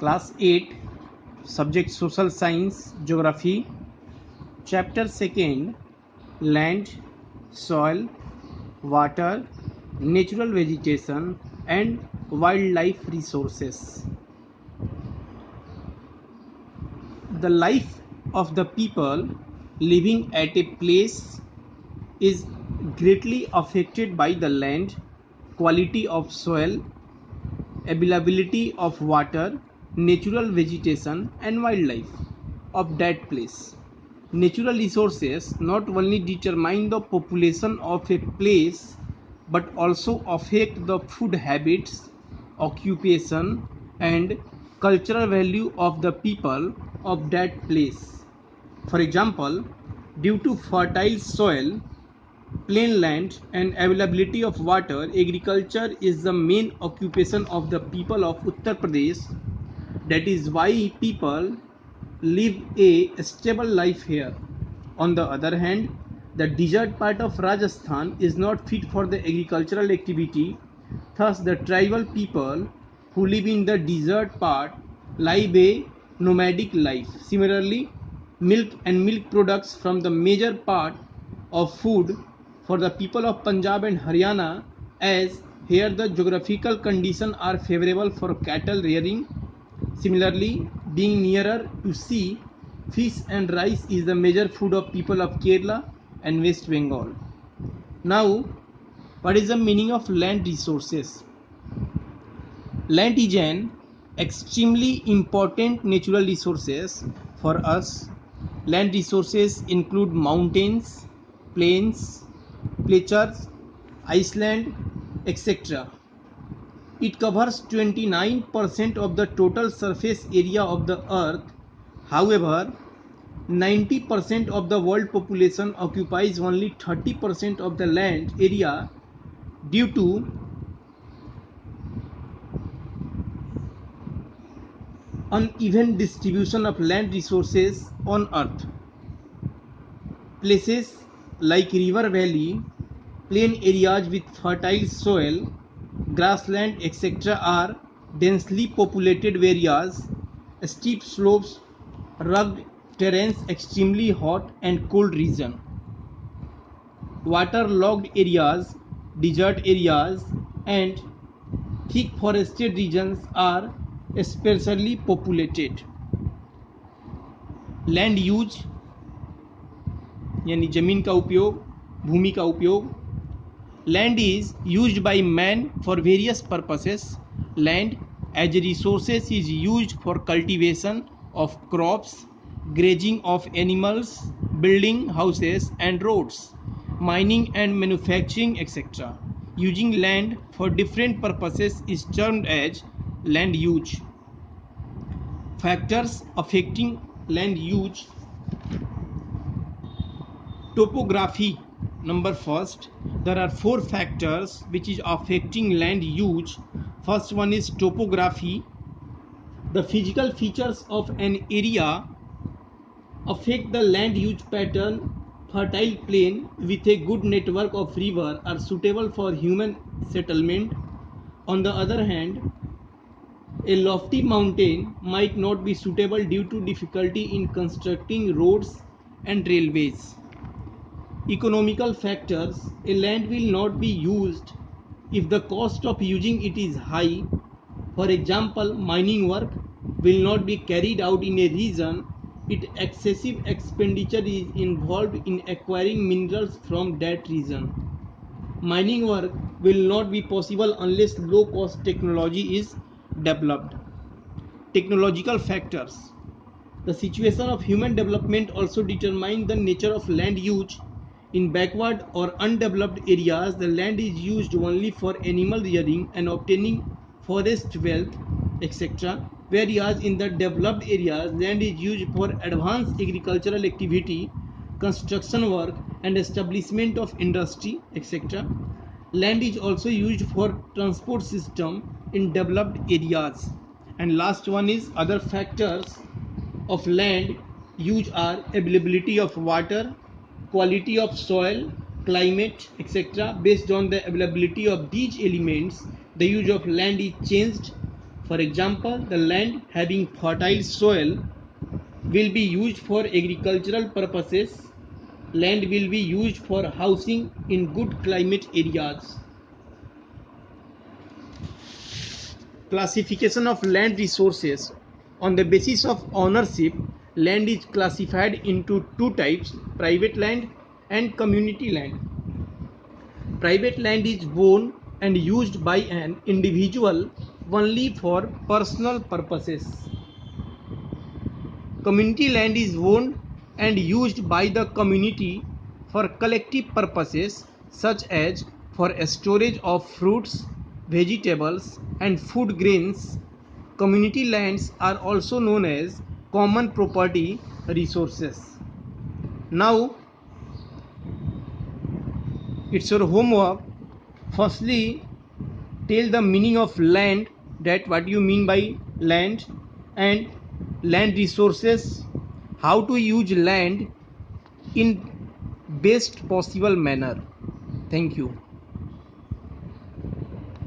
Class 8, Subject Social Science, Geography, Chapter 2, Land, Soil, Water, Natural Vegetation and Wildlife Resources. The life of the people living at a place is greatly affected by the land, quality of soil, availability of water, natural vegetation and wildlife of that place. Natural resources not only determine the population of a place but also affect the food habits, occupation and cultural value of the people of that place. For example, due to fertile soil, plain land and availability of water, agriculture is the main occupation of the people of Uttar Pradesh. That is why people live a stable life here. On the other hand, the desert part of Rajasthan is not fit for the agricultural activity. Thus, the tribal people who live in the desert part live a nomadic life. Similarly, milk and milk products from the major part of food for the people of Punjab and Haryana, as here the geographical conditions are favorable for cattle rearing. Similarly, being nearer to sea, fish and rice is the major food of people of Kerala and West Bengal. Now, what is the meaning of land resources? Land is an extremely important natural resources for us. Land resources include mountains, plains, plateaus, island, etc. It covers 29% of the total surface area of the earth. However, 90% of the world population occupies only 30% of the land area due to uneven distribution of land resources on earth. Places like river valley, plain areas with fertile soil, grassland, etc. are densely populated areas. Steep slopes, rugged terrains, extremely hot and cold region. Waterlogged areas, desert areas and thick forested regions are sparsely populated. Land use यानी जमीन का उपयोग, भूमि का उपयोग. Land is used by man for various purposes. Land as resources is used for cultivation of crops, grazing of animals, building houses and roads, mining and manufacturing, etc. Using land for different purposes is termed as land use. Factors affecting land use. Topography. Number first, there are 4 factors which is affecting land use. First one is topography. The physical features of an area affect the land use pattern. Fertile plain with a good network of river are suitable for human settlement. On the other hand, a lofty mountain might not be suitable due to difficulty in constructing roads and railways. Economical factors. A land will not be used if the cost of using it is high. For example, mining work will not be carried out in a region if excessive expenditure is involved in acquiring minerals from that region. Mining work will not be possible unless low cost technology is developed. Technological factors. The situation of human development also determines the nature of land use. In backward or undeveloped areas, the land is used only for animal rearing and obtaining forest wealth, etc. Whereas in the developed areas, land is used for advanced agricultural activity, construction work and establishment of industry, etc. Land is also used for transport system in developed areas. And last one is other factors of land use are availability of water, quality of soil, climate, etc. Based on the availability of these elements, the use of land is changed. For example, the land having fertile soil will be used for agricultural purposes. Land will be used for housing in good climate areas. Classification of land resources. On the basis of ownership, land is classified into two types: private land and community land. Private land is owned and used by an individual only for personal purposes. Community land is owned and used by the community for collective purposes such as for storage of fruits, vegetables, and food grains. Community lands are also known as common property resources. Now, it's your homework. Firstly, tell the meaning of land, that what you mean by land, and land resources, how to use land in best possible manner. Thank you.